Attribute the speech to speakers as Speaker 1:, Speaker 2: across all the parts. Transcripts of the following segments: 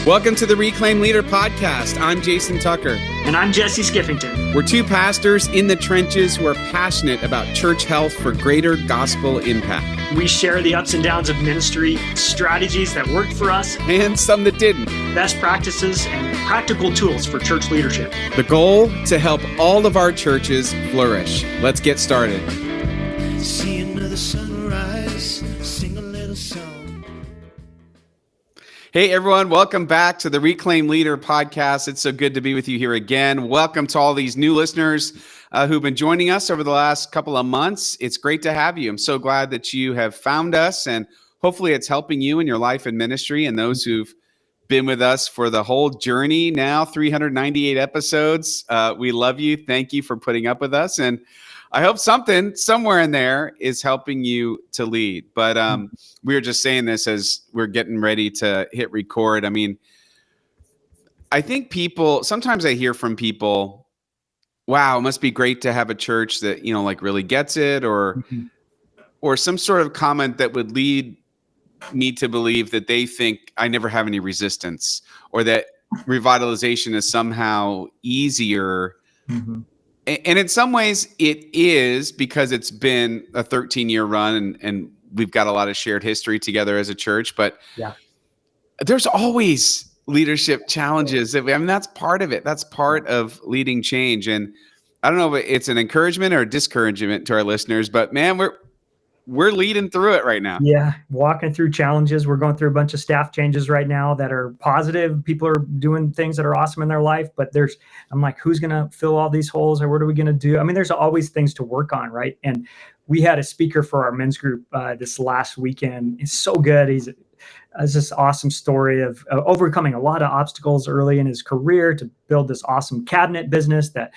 Speaker 1: Welcome to the Reclaim Leader podcast. I'm Jason Tucker.
Speaker 2: And I'm Jesse Skiffington.
Speaker 1: We're two pastors in the trenches who are passionate about church health for greater gospel impact.
Speaker 2: We share the ups and downs of ministry, strategies that worked for us,
Speaker 1: and some that didn't.
Speaker 2: Best practices and practical tools for church leadership.
Speaker 1: The goal, to help all of our churches flourish. Let's get started.
Speaker 3: See another sunrise, sing a little song.
Speaker 1: Hey everyone, welcome back to the Reclaim Leader podcast. It's so good to be with you here again. Welcome to all these new listeners who've been joining us over the last couple of months. It's great to have you. I'm so glad that you have found us, and hopefully it's helping you in your life and ministry, and those who've been with us for the whole journey now, 398 episodes. We love you. Thank you for putting up with us. And I hope something somewhere in there is helping you to lead. But we were just saying this as we're getting ready to hit record. I mean, I think sometimes I hear from people, wow, it must be great to have a church that, like really gets it, or some sort of comment that would lead me to believe that they think I never have any resistance, or that revitalization is somehow easier. And in some ways it is, because it's been a 13-year run and we've got a lot of shared history together as a church, but there's always leadership challenges. I mean, that's part of it. That's part of leading change. And I don't know if it's an encouragement or a discouragement to our listeners, but man, we're leading through it right now.
Speaker 2: Yeah, walking through challenges. We're going through a bunch of staff changes right now that are positive. People are doing things that are awesome in their life, but I'm like, who's going to fill all these holes, or what are we going to do? I mean, there's always things to work on, right? And we had a speaker for our men's group this last weekend. It's so good. It's this awesome story of overcoming a lot of obstacles early in his career to build this awesome cabinet business that,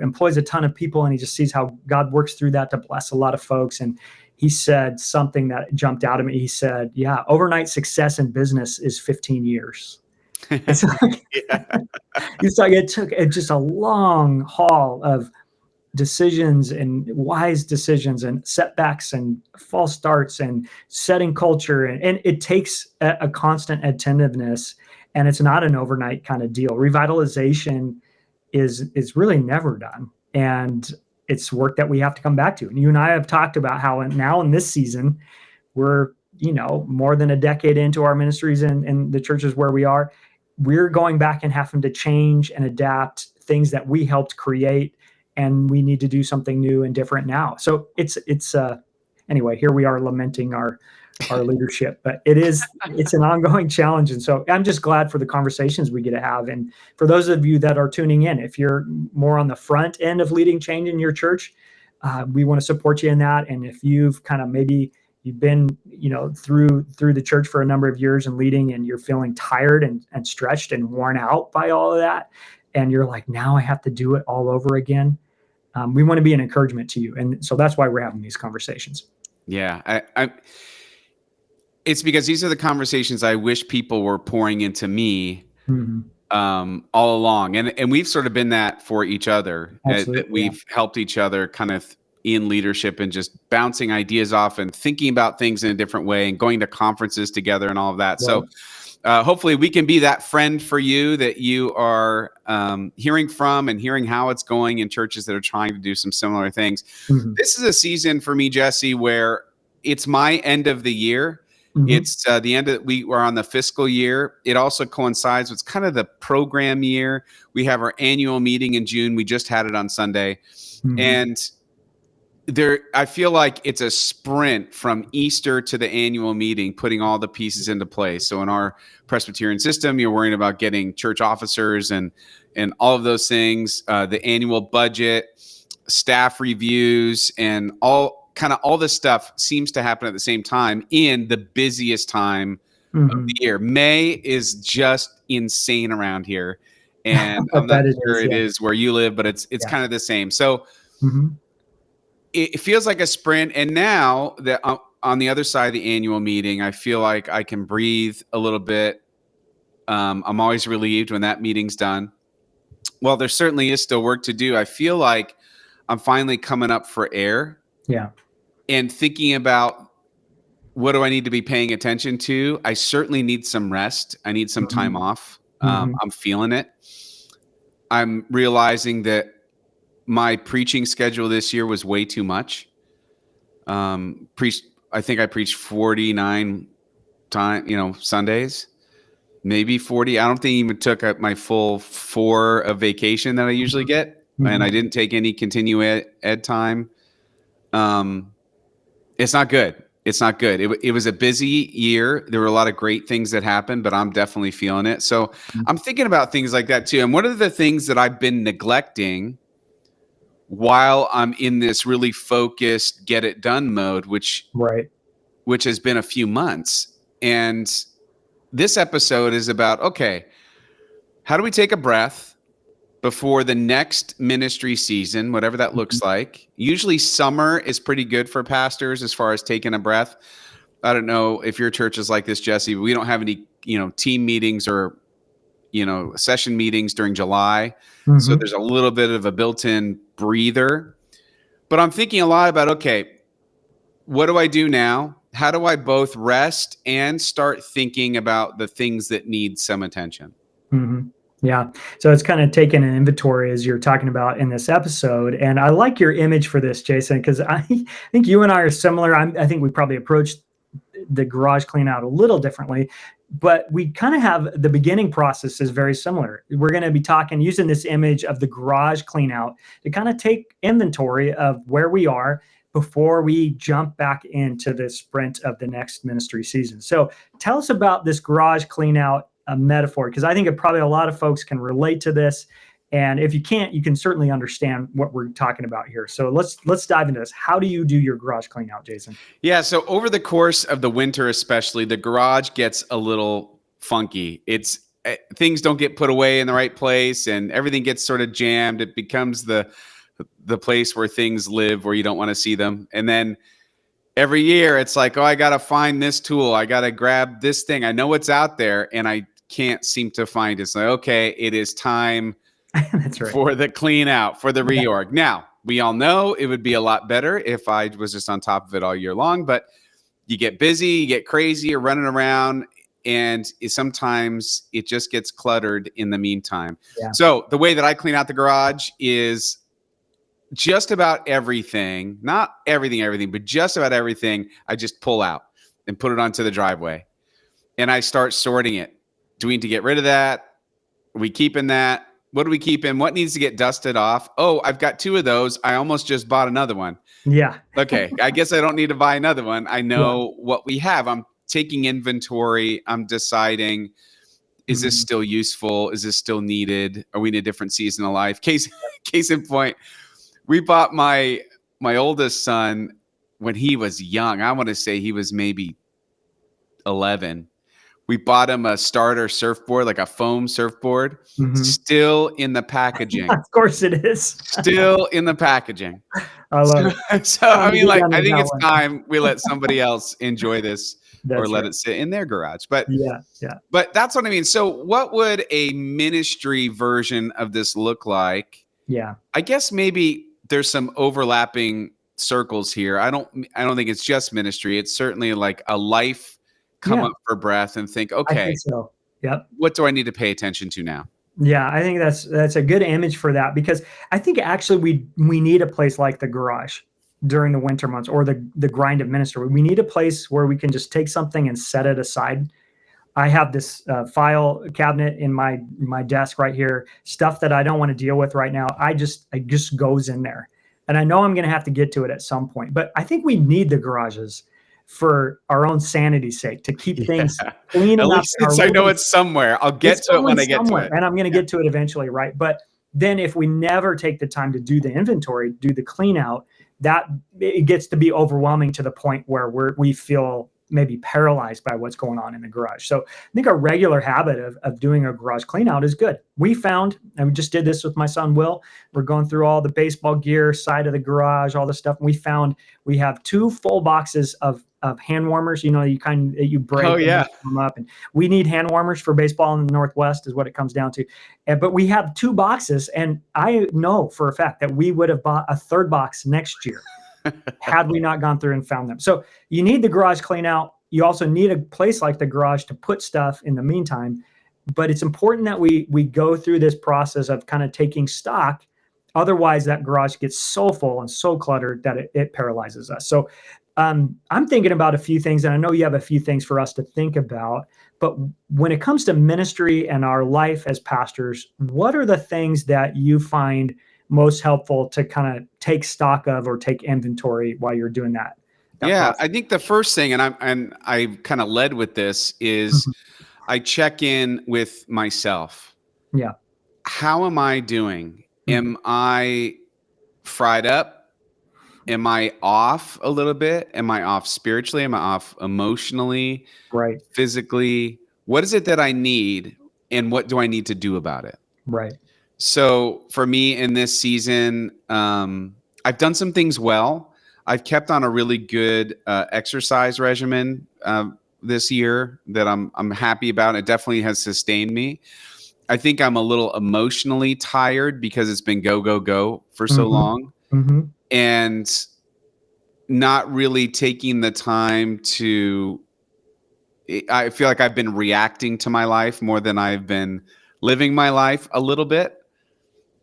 Speaker 2: employs a ton of people. And he just sees how God works through that to bless a lot of folks. And he said something that jumped out at me. He said, overnight success in business is 15 years. It's like, it took just a long haul of decisions and wise decisions and setbacks and false starts and setting culture. And it takes a constant attentiveness, and it's not an overnight kind of deal. Revitalization is really never done. And it's work that we have to come back to. And you and I have talked about how now in this season, we're, more than a decade into our ministries and the churches where we are, we're going back and having to change and adapt things that we helped create. And we need to do something new and different now. So anyway, here we are lamenting our leadership, but it's an ongoing challenge. And so I'm just glad for the conversations we get to have. And for those of you that are tuning in, if you're more on the front end of leading change in your church, we want to support you in that. And if you've kind of maybe you've been, through the church for a number of years and leading, and you're feeling tired and stretched and worn out by all of that, and you're like, now I have to do it all over again. We want to be an encouragement to you. And so that's why we're having these conversations.
Speaker 1: Yeah. It's because these are the conversations I wish people were pouring into me all along. And we've sort of been that for each other. That we've helped each other kind of in leadership, and just bouncing ideas off and thinking about things in a different way, and going to conferences together and all of that. So hopefully we can be that friend for you that you are hearing from, and hearing how it's going in churches that are trying to do some similar things. This is a season for me, Jesse, where it's my end of the year. It's the end of we are on the fiscal year. It also coincides with kind of the program year. We have our annual meeting in June. We just had it on Sunday. And I feel like it's a sprint from Easter to the annual meeting, putting all the pieces into place. So in our Presbyterian system, you're worrying about getting church officers and all of those things, the annual budget, staff reviews, and all this stuff seems to happen at the same time in the busiest time of the year. May is just insane around here. And I'm not sure it is where you live, but it's kind of the same. So it feels like a sprint. And now that on the other side of the annual meeting, I feel like I can breathe a little bit. I'm always relieved when that meeting's done. Well, there certainly is still work to do. I feel like I'm finally coming up for air.
Speaker 2: Yeah.
Speaker 1: And thinking about what do I need to be paying attention to? I certainly need some rest. I need some time off. I'm feeling it. I'm realizing that my preaching schedule this year was way too much. I think I preached 49 Sundays, maybe 40. I don't think I even took up my full 4 of vacation that I usually get. And I didn't take any continue ed time. It's not good. It's not good. It was a busy year. There were a lot of great things that happened, but I'm definitely feeling it. So I'm thinking about things like that too. And what are the things that I've been neglecting while I'm in this really focused, get it done mode, which has been a few months. And this episode is about, okay, how do we take a breath before the next ministry season, whatever that looks like? Usually summer is pretty good for pastors as far as taking a breath. I don't know if your church is like this, Jesse, but we don't have any, team meetings or, session meetings during July. So there's a little bit of a built-in breather. But I'm thinking a lot about, okay, what do I do now? How do I both rest and start thinking about the things that need some attention?
Speaker 2: Yeah. So it's kind of taking an inventory as you're talking about in this episode. And I like your image for this, Jason, because I think you and I are similar. I think we probably approached the garage clean out a little differently, but we kind of have the beginning process is very similar. We're going to be using this image of the garage clean out to kind of take inventory of where we are before we jump back into the sprint of the next ministry season. So tell us about this garage clean out metaphor, because I think probably a lot of folks can relate to this. And if you can't, you can certainly understand what we're talking about here. So let's dive into this. How do you do your garage clean out, Jason?
Speaker 1: Yeah. So over the course of the winter, especially, the garage gets a little funky. Things don't get put away in the right place and everything gets sort of jammed. It becomes the place where things live, where you don't want to see them. And then every year it's like, oh, I got to find this tool. I got to grab this thing. I know it's out there and I can't seem to find it. It's like, okay, it is time
Speaker 2: That's right.
Speaker 1: for the clean out, for the reorg. Yeah. Now, we all know it would be a lot better if I was just on top of it all year long, but you get busy, you get crazy, you're running around, and sometimes it just gets cluttered in the meantime. Yeah. So the way that I clean out the garage is just about everything, not everything, but just about everything, I just pull out and put it onto the driveway. And I start sorting it. Do we need to get rid of that? Are we keeping that? What do we keep in? What needs to get dusted off? Oh, I've got 2 of those. I almost just bought another one.
Speaker 2: Yeah.
Speaker 1: Okay. I guess I don't need to buy another one. I know what we have. I'm taking inventory. I'm deciding, is this still useful? Is this still needed? Are we in a different season of life? Case in point, we bought my oldest son when he was young. I want to say he was maybe 11. We bought him a starter surfboard, like a foam surfboard, still in the packaging.
Speaker 2: Of course it is.
Speaker 1: Still in the packaging.
Speaker 2: I love it.
Speaker 1: So, I mean, like, I think it's time we let somebody else enjoy this or let it sit in their garage. But but that's what I mean. So what would a ministry version of this look like?
Speaker 2: Yeah.
Speaker 1: I guess maybe there's some overlapping circles here. I don't think it's just ministry. It's certainly like a life come up for breath and think, okay,
Speaker 2: I think so. Yep.
Speaker 1: What do I need to pay attention to now?
Speaker 2: Yeah, I think that's a good image for that, because I think actually we need a place like the garage during the winter months, or the grind of ministry. We need a place where we can just take something and set it aside. I have this file cabinet in my desk right here, stuff that I don't want to deal with right now. It just goes in there. And I know I'm going to have to get to it at some point, but I think we need the garages for our own sanity's sake, to keep things clean enough.
Speaker 1: At least I know it's somewhere. I'll get to it when I get to it.
Speaker 2: And I'm going to get to it eventually, right? But then if we never take the time to do the inventory, do the clean out, that it gets to be overwhelming to the point where we feel maybe paralyzed by what's going on in the garage. So I think a regular habit of doing a garage clean out is good. We found, and we just did this with my son, Will, we're going through all the baseball gear side of the garage, all the stuff. And we found we have 2 full boxes of hand warmers. You break them up, and we need hand warmers for baseball in the Northwest is what it comes down to. But we have 2 boxes, and I know for a fact that we would have bought a 3rd box next year. had we not gone through and found them. So you need the garage clean out. You also need a place like the garage to put stuff in the meantime. But it's important that we go through this process of kind of taking stock. Otherwise, that garage gets so full and so cluttered that it paralyzes us. So I'm thinking about a few things, and I know you have a few things for us to think about. But when it comes to ministry and our life as pastors, what are the things that you find most helpful to kind of take stock of or take inventory while you're doing that?
Speaker 1: Yeah,
Speaker 2: process?
Speaker 1: I think the first thing, and I kind of led with this, is I check in with myself.
Speaker 2: Yeah.
Speaker 1: How am I doing?
Speaker 2: Mhm.
Speaker 1: Am I fried up? Am I off a little bit? Am I off spiritually? Am I off emotionally,
Speaker 2: Right.
Speaker 1: physically? What is it that I need, and what do I need to do about it?
Speaker 2: Right.
Speaker 1: So for me in this season, I've done some things well. I've kept on a really good exercise regimen this year that I'm happy about. It definitely has sustained me. I think I'm a little emotionally tired because it's been go, go, go for so
Speaker 2: Mhm.
Speaker 1: long,
Speaker 2: Mm-hmm.
Speaker 1: and not really taking the time to. I feel like I've been reacting to my life more than I've been living my life a little bit.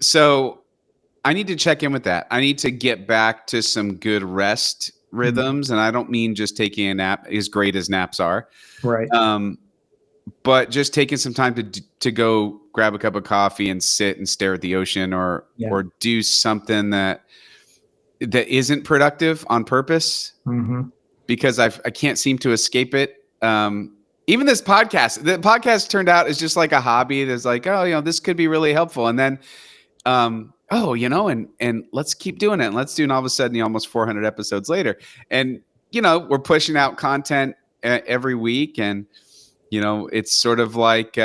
Speaker 1: So I need to check in with that. I need to get back to some good rest rhythms. And I don't mean just taking a nap, as great as naps are,
Speaker 2: Right.
Speaker 1: but just taking some time to go grab a cup of coffee and sit and stare at the ocean, or
Speaker 2: Yeah.
Speaker 1: or do something that isn't productive on purpose,
Speaker 2: Mm-hmm.
Speaker 1: because I can't seem to escape it. Even the podcast turned out as just like a hobby. There's like, oh, this could be really helpful. And then, and let's keep doing it. And let's do it. And all of a sudden, almost 400 episodes later, and, we're pushing out content every week. And, it's sort of like,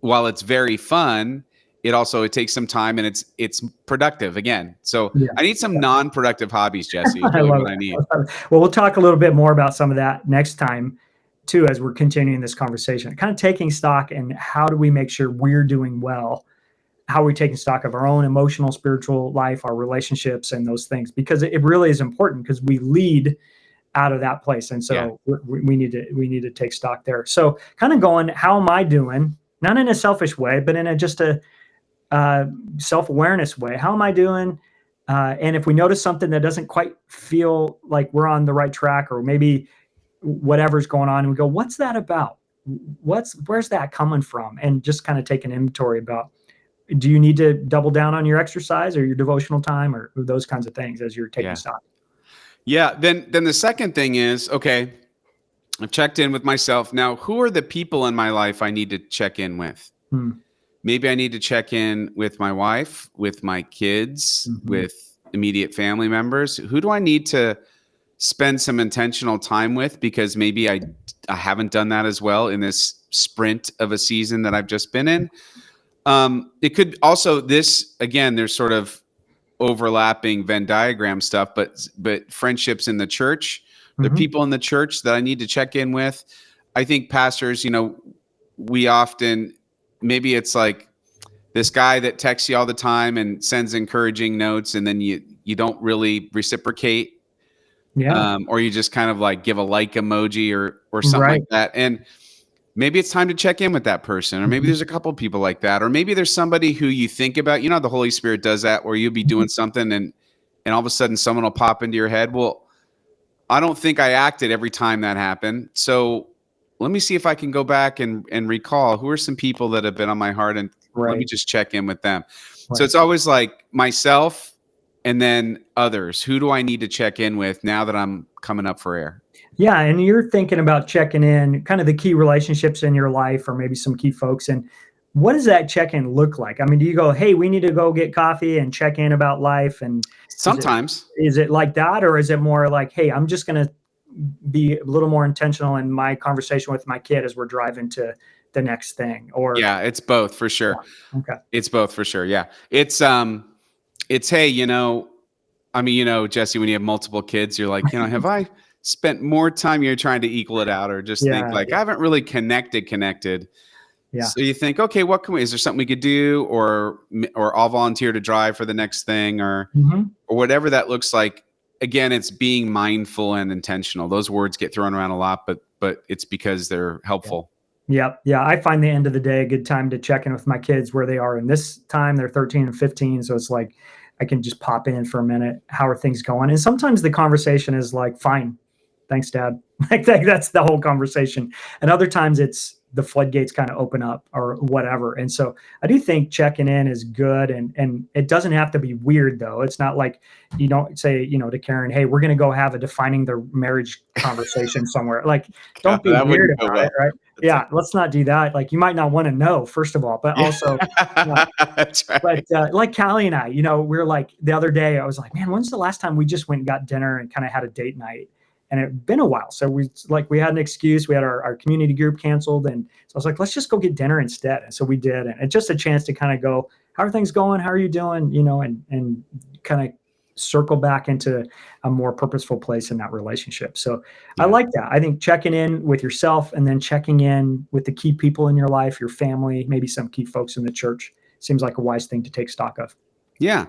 Speaker 1: while it's very fun, it takes some time, and it's productive again. So
Speaker 2: Yeah.
Speaker 1: I need some non-productive hobbies, Jesse, is
Speaker 2: I
Speaker 1: really
Speaker 2: love
Speaker 1: what
Speaker 2: it.
Speaker 1: I need.
Speaker 2: Well, we'll talk a little bit more about some of that next time, too, as we're continuing this conversation. Kind of taking stock and how do we make sure we're doing well? How are we taking stock of our own emotional, spiritual life, our relationships, and those things? Because it really is important, because we lead out of that place, and so we need to take stock there. So, kind of going, how am I doing? Not in a selfish way, but in just a self-awareness way. How am I doing? And if we notice something that doesn't quite feel like we're on the right track, or maybe whatever's going on, and we go, what's that about? Where's that coming from? And just kind of take an inventory about, do you need to double down on your exercise or your devotional time, or those kinds of things as you're taking stock?
Speaker 1: Yeah. Then the second thing is, okay, I've checked in with myself. Now, who are the people in my life I need to check in with? Maybe I need to check in with my wife, with my kids, with immediate family members. Who do I need to spend some intentional time with? Because maybe I haven't done that as well in this sprint of a season that I've just been in. It could also, there's sort of overlapping Venn diagram stuff, but friendships in the church, the people in the church that I need to check in with. I think pastors, we often, maybe it's like this guy that texts you all the time and sends encouraging notes, and then you don't really reciprocate.
Speaker 2: Yeah.
Speaker 1: Or you just kind of like give a like emoji or something like that. And maybe it's time to check in with that person, or maybe there's a couple people like that, or maybe there's somebody who you think about. The Holy Spirit does that, where you'll be doing something and all of a sudden someone will pop into your head. Well, I don't think I acted every time that happened. So let me see if I can go back and recall who are some people that have been on my heart, and let me just check in with them. So it's always like myself and then others. Who do I need to check in with now that I'm coming up for air?
Speaker 2: Yeah. And you're thinking about checking in kind of the key relationships in your life, or maybe some key folks. And what does that check-in look like? I mean, do you go, hey, we need to go get coffee and check in about life? And
Speaker 1: sometimes
Speaker 2: is it like that? Or is it more like, hey, I'm just going to be a little more intentional in my conversation with my kid as we're driving to the next thing? Or
Speaker 1: yeah, it's both for sure.
Speaker 2: Yeah. Okay.
Speaker 1: It's both for sure. Yeah. It's hey, Jesse, when you have multiple kids, you're like, have I spent more time, you're trying to equal it out, or just think like, I haven't really connected.
Speaker 2: Yeah.
Speaker 1: So you think, okay, is there something we could do, or I'll volunteer to drive for the next thing, or whatever that looks like. again, it's being mindful and intentional. Those words get thrown around a lot, but it's because they're helpful.
Speaker 2: Yep. Yeah. I find the end of the day a good time to check in with my kids where they are in this time. They're 13 and 15. So it's like I can just pop in for a minute. How are things going? And sometimes the conversation is like, fine. Thanks, Dad. Like that's the whole conversation. And other times it's the floodgates kind of open up or whatever. And so I do think checking in is good. And it doesn't have to be weird though. It's not like you don't say, to Karen, hey, we're going to go have a defining the marriage conversation somewhere. Like, don't be weird about it, right? Yeah, let's not do that. Like, you might not want to know, first of all, but also,
Speaker 1: That's right.
Speaker 2: But like Callie and I, we're like the other day, I was like, man, when's the last time we just went and got dinner and kind of had a date night? And it'd been a while. So we had an excuse. We had our community group canceled. And so I was like, let's just go get dinner instead. And so we did. And it's just a chance to kind of go, how are things going? How are you doing? And kind of circle back into a more purposeful place in that relationship. So yeah. I like that. I think checking in with yourself and then checking in with the key people in your life, your family, maybe some key folks in the church seems like a wise thing to take stock of.
Speaker 1: Yeah.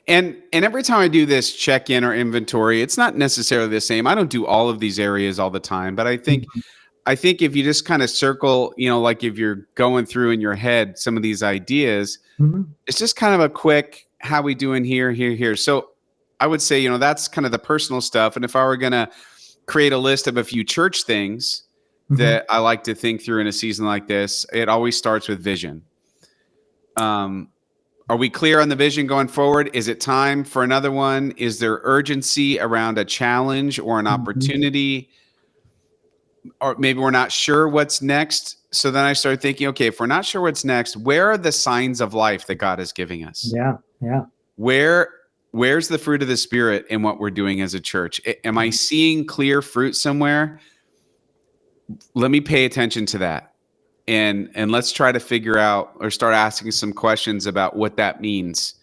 Speaker 1: And every time I do this check-in or inventory, it's not necessarily the same. I don't do all of these areas all the time, but I think if you just kind of circle, like if you're going through in your head some of these ideas, it's just kind of a quick, how we doing here. So I would say, that's kind of the personal stuff. And if I were going to create a list of a few church things that I like to think through in a season like this, it always starts with vision. Are we clear on the vision going forward? Is it time for another one? Is there urgency around a challenge or an opportunity? Or maybe we're not sure what's next. So then I started thinking, okay, if we're not sure what's next, where are the signs of life that God is giving us?
Speaker 2: Yeah.
Speaker 1: Where's the fruit of the Spirit in what we're doing as a church? Am I seeing clear fruit somewhere? Let me pay attention to that. And let's try to figure out or start asking some questions about what that means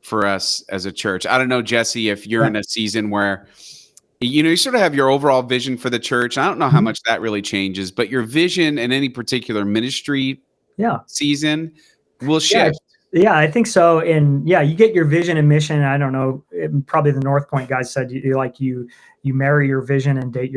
Speaker 1: for us as a church. I don't know, Jesse, if you're in a season where, you sort of have your overall vision for the church. I don't know how much that really changes, but your vision in any particular ministry season will shift.
Speaker 2: Yeah, I think so. And you get your vision and mission. I don't know, probably the North Point guys said you marry your vision and date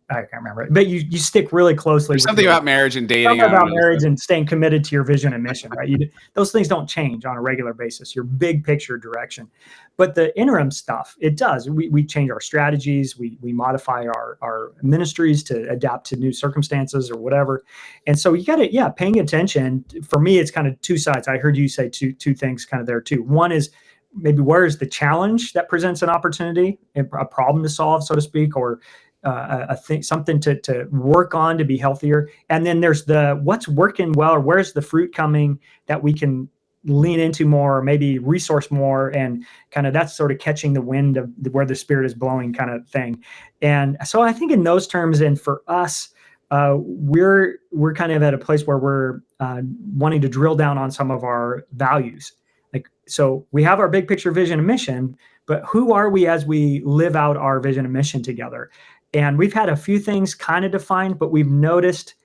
Speaker 2: I can't remember it, but you stick really closely.
Speaker 1: There's something about marriage and dating.
Speaker 2: Something about marriage and staying committed to your vision and mission, right? Those things don't change on a regular basis, your big picture direction. But the interim stuff, it does. We change our strategies. We modify our ministries to adapt to new circumstances or whatever. And so you got to, paying attention. For me, it's kind of two sides. I heard you say two things kind of there too. One is maybe where is the challenge that presents an opportunity, a problem to solve, so to speak, or something to work on to be healthier. And then there's what's working well, or where's the fruit coming that we can lean into more, or maybe resource more, and kind of that's sort of catching the wind of where the Spirit is blowing kind of thing. And so I think in those terms, and for us, we're kind of at a place where we're wanting to drill down on some of our values. So we have our big picture vision and mission, but who are we as we live out our vision and mission together? And we've had a few things kind of defined, but we've noticed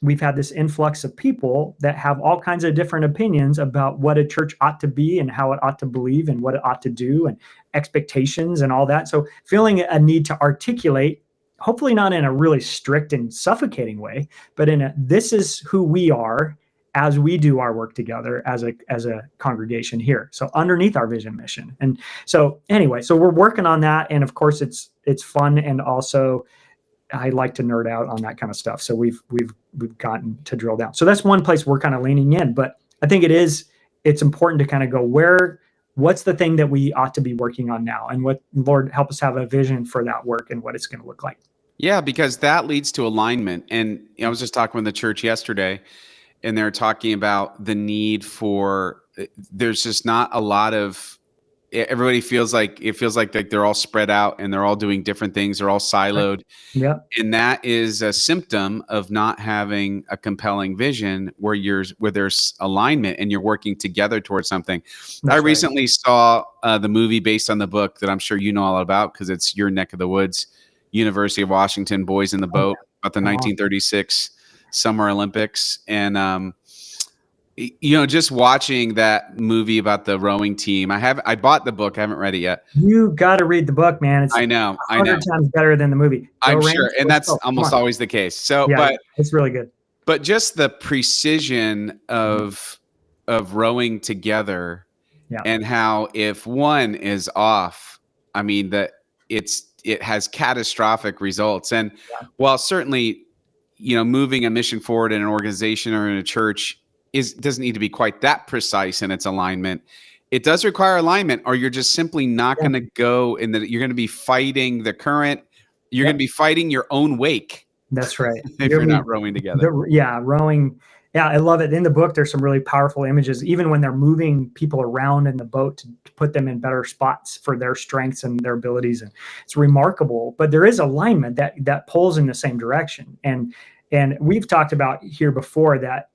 Speaker 2: we've had this influx of people that have all kinds of different opinions about what a church ought to be and how it ought to believe and what it ought to do and expectations and all that. So feeling a need to articulate, hopefully not in a really strict and suffocating way, but this is who we are as we do our work together as a congregation here. So underneath our vision mission. And so anyway, so we're working on that. And of course it's fun. And also I like to nerd out on that kind of stuff. So we've gotten to drill down. So that's one place we're kind of leaning in, but I think it's important to kind of go what's the thing that we ought to be working on now, and what, Lord, help us have a vision for that work and what it's going to look like.
Speaker 1: Yeah, because that leads to alignment. And I was just talking with the church yesterday, and they're talking about the need for, there's just not a lot of, everybody feels like they're all spread out and they're all doing different things. They're all siloed.
Speaker 2: Yeah.
Speaker 1: And that is a symptom of not having a compelling vision where there's alignment and you're working together towards something. I recently saw the movie based on the book that I'm sure you know all about, because it's your neck of the woods, University of Washington, Boys in the Boat, about the 1936 Summer Olympics. And just watching that movie about the rowing team. I bought the book. I haven't read it yet.
Speaker 2: You got to read the book, man. It's
Speaker 1: I know.
Speaker 2: 100 times better than the movie.
Speaker 1: I'm sure. And that's almost always the case. So,
Speaker 2: yeah, it's really good.
Speaker 1: But just the precision of rowing together, and how if one is off, I mean that it has catastrophic results. And while certainly, moving a mission forward in an organization or in a church doesn't need to be quite that precise in its alignment, it does require alignment, or you're just simply not going to go in that. You're going to be fighting the current. You're going to be fighting your own wake.
Speaker 2: That's right.
Speaker 1: If you're not rowing together.
Speaker 2: Rowing. Yeah, I love it. In the book, there's some really powerful images, even when they're moving people around in the boat to put them in better spots for their strengths and their abilities. And it's remarkable, but there is alignment that pulls in the same direction. And we've talked about here before that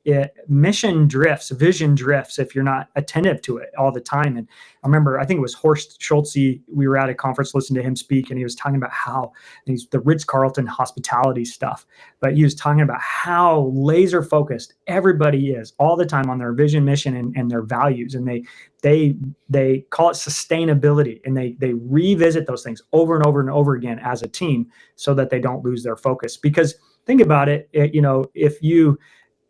Speaker 2: mission drifts, vision drifts if you're not attentive to it all the time. And I remember, I think it was Horst Schulze, we were at a conference listening to him speak, and he was talking about how the Ritz-Carlton hospitality stuff, but he was talking about how laser focused everybody is all the time on their vision, mission, and their values. And they call it sustainability, and they revisit those things over and over and over again as a team so that they don't lose their focus. Because think about it, if you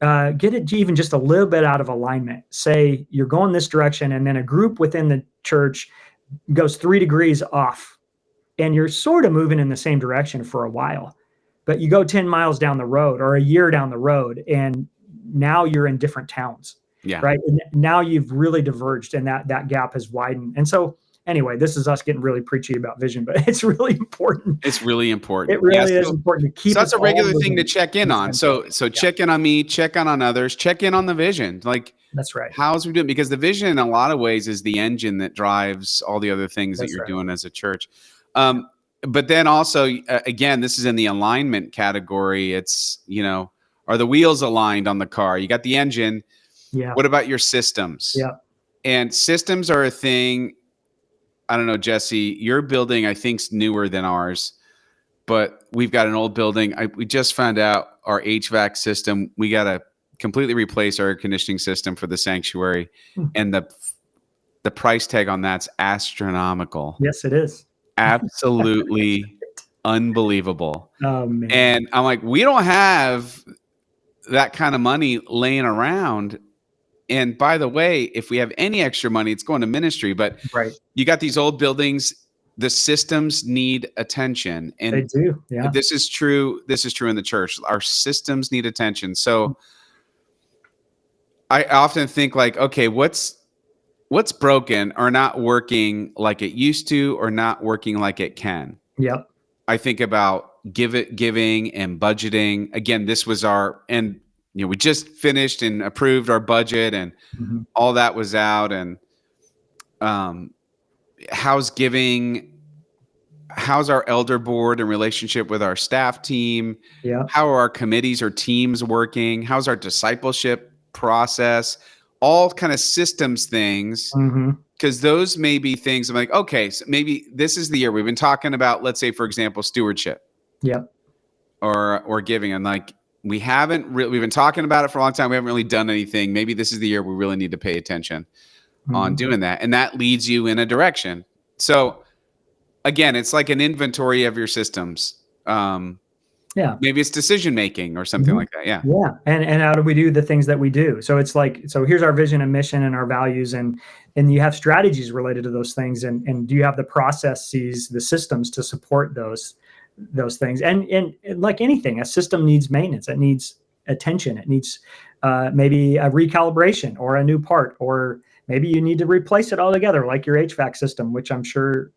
Speaker 2: get it even just a little bit out of alignment, say you're going this direction, and then a group within the church goes 3 degrees off, and you're sort of moving in the same direction for a while, but you go 10 miles down the road or a year down the road, and now you're in different towns, right? And now you've really diverged, and that gap has widened. And so anyway, this is us getting really preachy about vision, but it's really important.
Speaker 1: It's really important.
Speaker 2: It really is important to keep.
Speaker 1: So that's a regular thing to check in on. So check in on me, check on others, check in on the vision. Like,
Speaker 2: that's right.
Speaker 1: How's we doing? Because the vision, in a lot of ways, is the engine that drives all the other things that you're doing as a church. But then also, again, this is in the alignment category. It's, are the wheels aligned on the car? You got the engine.
Speaker 2: Yeah.
Speaker 1: What about your systems?
Speaker 2: Yeah.
Speaker 1: And systems are a thing. I don't know, Jesse, your building, I think, is newer than ours, but we've got an old building. We just found out our HVAC system, we got to completely replace our air conditioning system for the sanctuary. And the price tag on that's astronomical.
Speaker 2: Yes, it is.
Speaker 1: Absolutely unbelievable.
Speaker 2: Oh, man.
Speaker 1: And I'm like, we don't have that kind of money laying around. And by the way, if we have any extra money, it's going to ministry. But you got these old buildings, the systems need attention. And
Speaker 2: they do. Yeah.
Speaker 1: This is true. This is true in the church. Our systems need attention. So I often think like, okay, what's broken or not working like it used to, or not working like it can?
Speaker 2: Yep.
Speaker 1: I think about giving and budgeting. Again, this was we just finished and approved our budget, and all that was out. And how's giving? How's our elder board in relationship with our staff team?
Speaker 2: Yeah.
Speaker 1: How are our committees or teams working? How's our discipleship process? All kind of systems things, because those may be things I'm like, okay, so maybe this is the year we've been talking about, let's say, for example, stewardship.
Speaker 2: Yep.
Speaker 1: Or giving. And like, we've been talking about it for a long time. We haven't really done anything. Maybe this is the year we really need to pay attention on doing that. And that leads you in a direction. So again, it's like an inventory of your systems.
Speaker 2: Yeah.
Speaker 1: Maybe it's decision-making or something like that. Yeah.
Speaker 2: Yeah. And how do we do the things that we do? So it's like, so here's our vision and mission and our values, and you have strategies related to those things. And do you have the processes, the systems to support those things? And like anything, a system needs maintenance. It needs attention. It needs maybe a recalibration or a new part, or maybe you need to replace it altogether, like your HVAC system, which I'm sure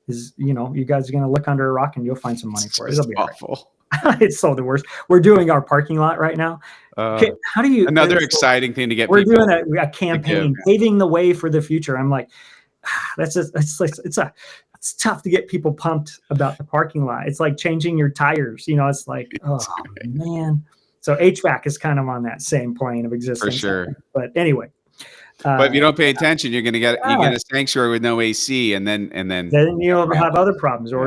Speaker 2: is, you guys are going to look under a rock and you'll find some money for it. It'll be awful. Right. It's so the worst. We're doing our parking lot right now. Okay, how do you?
Speaker 1: Another exciting thing to get.
Speaker 2: We're doing a campaign, paving the way for the future. I'm like, it's tough to get people pumped about the parking lot. It's like changing your tires. It's like, oh man. So HVAC is kind of on that same plane of existence.
Speaker 1: For sure.
Speaker 2: But anyway,
Speaker 1: But if you don't pay attention, you get
Speaker 2: Yeah.
Speaker 1: a sanctuary with no AC, and then
Speaker 2: Then you'll have other problems, or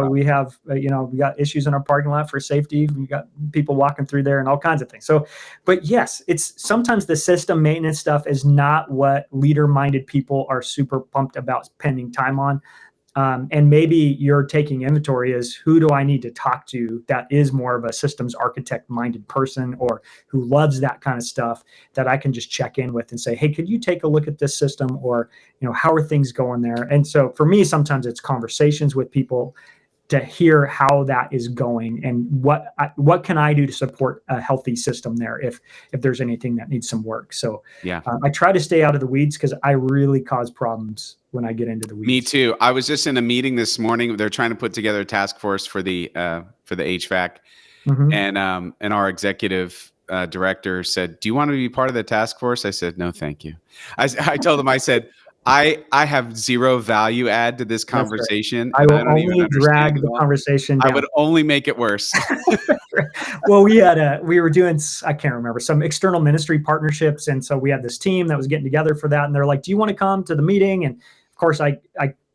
Speaker 2: we have we got issues in our parking lot for safety. We got people walking through there and all kinds of things. So, but yes, it's sometimes the system maintenance stuff is not what leader-minded people are super pumped about spending time on. And maybe you're taking inventory as who do I need to talk to that is more of a systems architect minded person, or who loves that kind of stuff, that I can just check in with and say, hey, could you take a look at this system, or how are things going there? And so for me, sometimes it's conversations with people to hear how that is going, and what can I do to support a healthy system there if there's anything that needs some work. So I try to stay out of the weeds, because I really cause problems when I get into the weeds.
Speaker 1: Me too. I was just in a meeting this morning. They're trying to put together a task force for the HVAC, and our executive director said, "Do you want to be part of the task force?" I said, "No, thank you." I told him, I said, I have zero value add to this conversation.
Speaker 2: I will only drag the conversation down.
Speaker 1: I would only make it worse.
Speaker 2: Well, we were doing, I can't remember, some external ministry partnerships. And so we had this team that was getting together for that. And they're like, do you want to come to the meeting? And of course I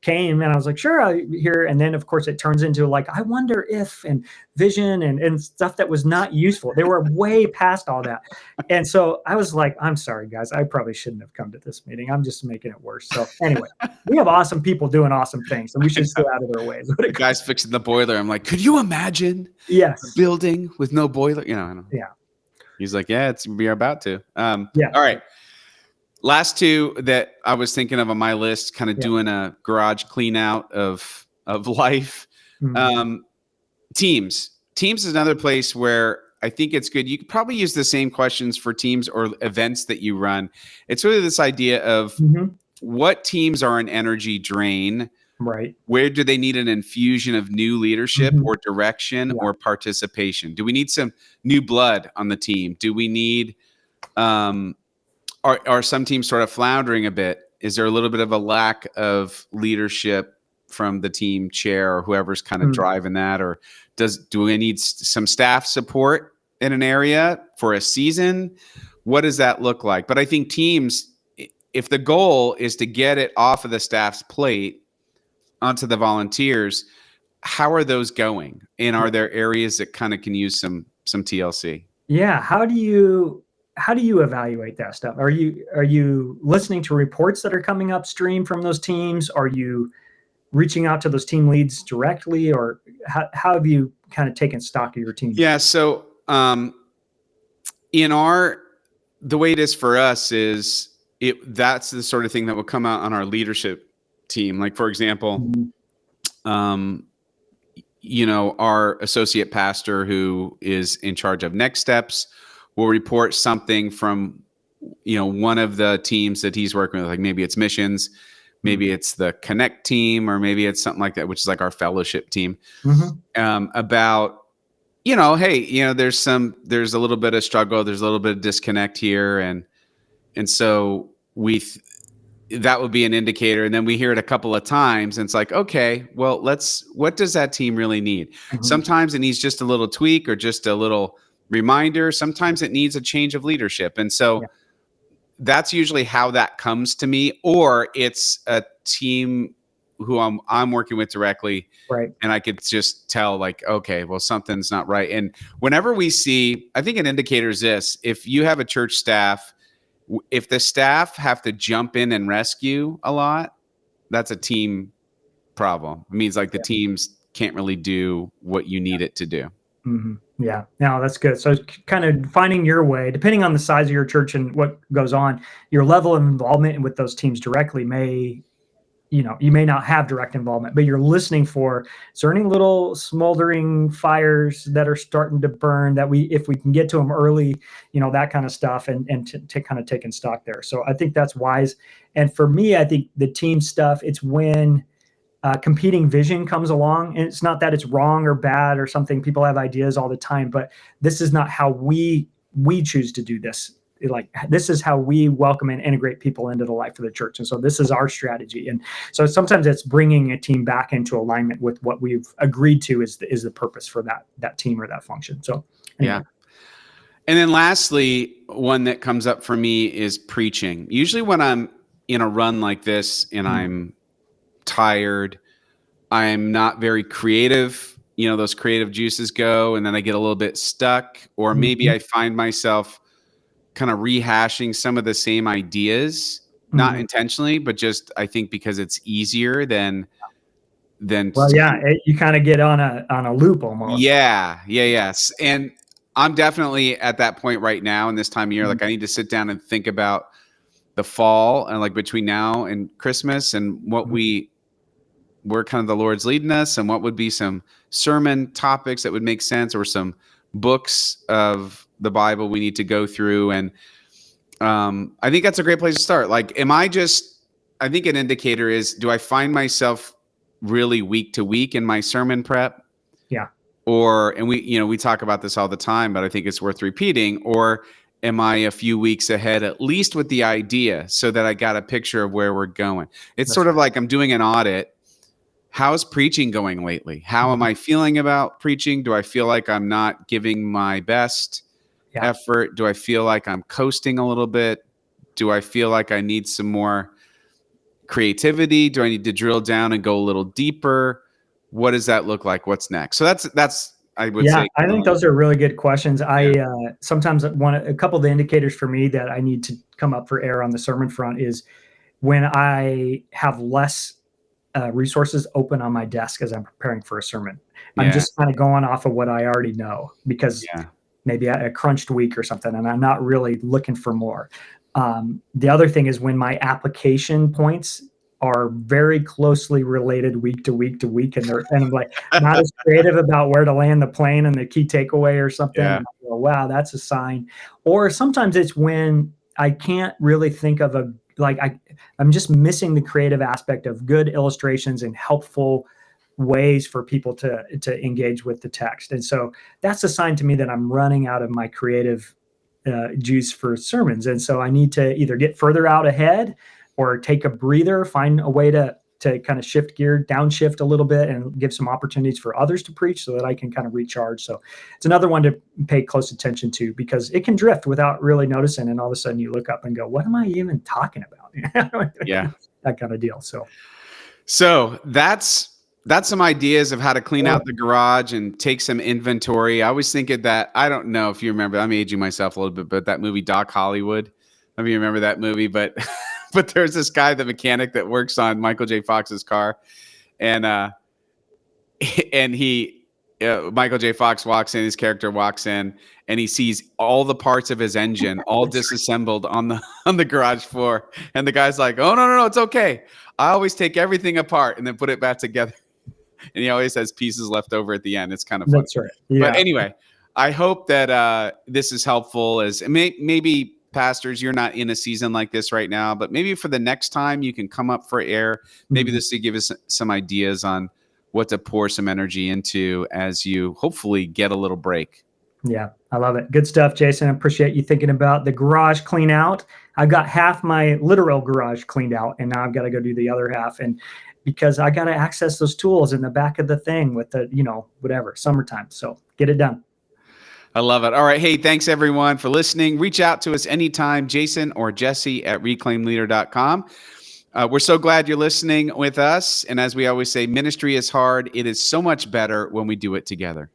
Speaker 2: came, and I was like, sure, I'll here. And then of course it turns into like, I wonder if, and vision and stuff that was not useful. They were way past all that. And so I was like, I'm sorry, guys, I probably shouldn't have come to this meeting. I'm just making it worse. So anyway, we have awesome people doing awesome things, and we should stay out of their ways.
Speaker 1: The guy's fixing the boiler. I'm like, could you imagine a building with no boiler? I don't know.
Speaker 2: Yeah.
Speaker 1: He's like, yeah, we are about to.
Speaker 2: Yeah.
Speaker 1: All right. Last two that I was thinking of on my list, kind of doing a garage clean out of life. Teams is another place where I think it's good. You could probably use the same questions for teams or events that you run. It's really this idea of what teams are an energy drain,
Speaker 2: right? Where
Speaker 1: do they need an infusion of new leadership or direction or participation? Do we need some new blood on the team? Do we need, are some teams sort of floundering a bit? Is there a little bit of a lack of leadership from the team chair or whoever's kind of driving that? Or do we need some staff support in an area for a season? What does that look like? But I think teams, if the goal is to get it off of the staff's plate onto the volunteers, how are those going? And are there areas that kind of can use some TLC?
Speaker 2: Yeah. How do you evaluate that stuff? Are you listening to reports that are coming upstream from those teams? Are you reaching out to those team leads directly, or how have you kind of taken stock of your team?
Speaker 1: Yeah. So the way it is for us is that's the sort of thing that will come out on our leadership team. Like, for example, our associate pastor who is in charge of Next Steps will report something from, one of the teams that he's working with, like maybe it's missions, maybe it's the Connect team, or maybe it's something like that, which is like our fellowship team, about, hey, there's a little bit of struggle. There's a little bit of disconnect here. And so that would be an indicator. And then we hear it a couple of times and it's like, okay, well, what does that team really need? Sometimes it needs just a little tweak or just a little reminder. Sometimes it needs a change of leadership. And so that's usually how that comes to me, or it's a team who I'm working with directly.
Speaker 2: Right.
Speaker 1: And I could just tell, like, okay, well, something's not right. And whenever we see, I think an indicator is this: if you have a church staff, if the staff have to jump in and rescue a lot, that's a team problem. It means like the teams can't really do what you need it to do.
Speaker 2: Yeah, no, that's good. So kind of finding your way, depending on the size of your church and what goes on, your level of involvement with those teams directly may, you may not have direct involvement, but you're listening for certain little smoldering fires that are starting to burn, that if we can get to them early, that kind of stuff, and to kind of taking stock there. So I think that's wise. And for me, I think the team stuff, it's when competing vision comes along, and it's not that it's wrong or bad or something. People have ideas all the time, but this is not how we choose to do this. This is how we welcome and integrate people into the life of the church. And so this is our strategy. And so sometimes it's bringing a team back into alignment with what we've agreed to is the purpose for that team or that function. So anyway.
Speaker 1: And then lastly, one that comes up for me is preaching. Usually when I'm in a run like this and I'm tired, I'm not very creative. You know, those creative juices go, and then I get a little bit stuck, or maybe I find myself kind of rehashing some of the same ideas, not intentionally, but just I think because it's easier than
Speaker 2: Well, yeah, you kind of get on a loop almost.
Speaker 1: Yes. And I'm definitely at that point right now in this time of year. Like I need to sit down and think about the fall and like between now and Christmas and what where kind of the Lord's leading us and what would be some sermon topics that would make sense or some books of the Bible we need to go through. And I think that's a great place to start. Like, I think an indicator is, do I find myself really week to week in my sermon prep?
Speaker 2: Yeah.
Speaker 1: And we talk about this all the time, but I think it's worth repeating. Or am I a few weeks ahead, at least with the idea, so that I got a picture of where we're going? It's sort of like I'm doing an audit. How's preaching going lately? How am I feeling about preaching? Do I feel like I'm not giving my best effort? Do I feel like I'm coasting a little bit? Do I feel like I need some more creativity? Do I need to drill down and go a little deeper? What does that look like? What's next? So that's I would say.
Speaker 2: I think those are really good questions. I sometimes a couple of the indicators for me that I need to come up for air on the sermon front is when I have less resources open on my desk as I'm preparing for a sermon. I'm just kind of going off of what I already know because maybe a crunched week or something, and I'm not really looking for more. The other thing is when my application points are very closely related week to week to week, and I'm like not as creative about where to land the plane and the key takeaway or something. Yeah. Go, wow, that's a sign. Or sometimes it's when I can't really think of I'm just missing the creative aspect of good illustrations and helpful ways for people to engage with the text. And so that's a sign to me that I'm running out of my creative juice for sermons. And so I need to either get further out ahead or take a breather, find a way to kind of shift gear, downshift a little bit and give some opportunities for others to preach so that I can kind of recharge. So it's another one to pay close attention to because it can drift without really noticing. And all of a sudden you look up and go, what am I even talking about?
Speaker 1: Yeah.
Speaker 2: That kind of deal.
Speaker 1: So that's some ideas of how to clean out the garage and take some inventory. I was thinking that, I don't know if you remember, I'm aging myself a little bit, but that movie Doc Hollywood, I mean, you remember that movie, but there's this guy, the mechanic that works on Michael J. Fox's car. And Michael J. Fox walks in, his character walks in, and he sees all the parts of his engine all disassembled on the garage floor. And the guy's like, oh, no, it's okay. I always take everything apart and then put it back together. And he always has pieces left over at the end. It's kind of funny.
Speaker 2: That's right. Yeah.
Speaker 1: But anyway, I hope that this is helpful. As maybe pastors, you're not in a season like this right now, but maybe for the next time you can come up for air. Maybe this will give us some ideas on what to pour some energy into as you hopefully get a little break.
Speaker 2: Yeah, I love it. Good stuff, Jason. I appreciate you thinking about the garage clean out. I've got half my literal garage cleaned out, and now I've got to go do the other half. And because I got to access those tools in the back of the thing with the, whatever, summertime. So get it done.
Speaker 1: I love it. All right. Hey, thanks everyone for listening. Reach out to us anytime, Jason or Jesse at reclaimleader.com. We're so glad you're listening with us. And as we always say, ministry is hard. It is so much better when we do it together.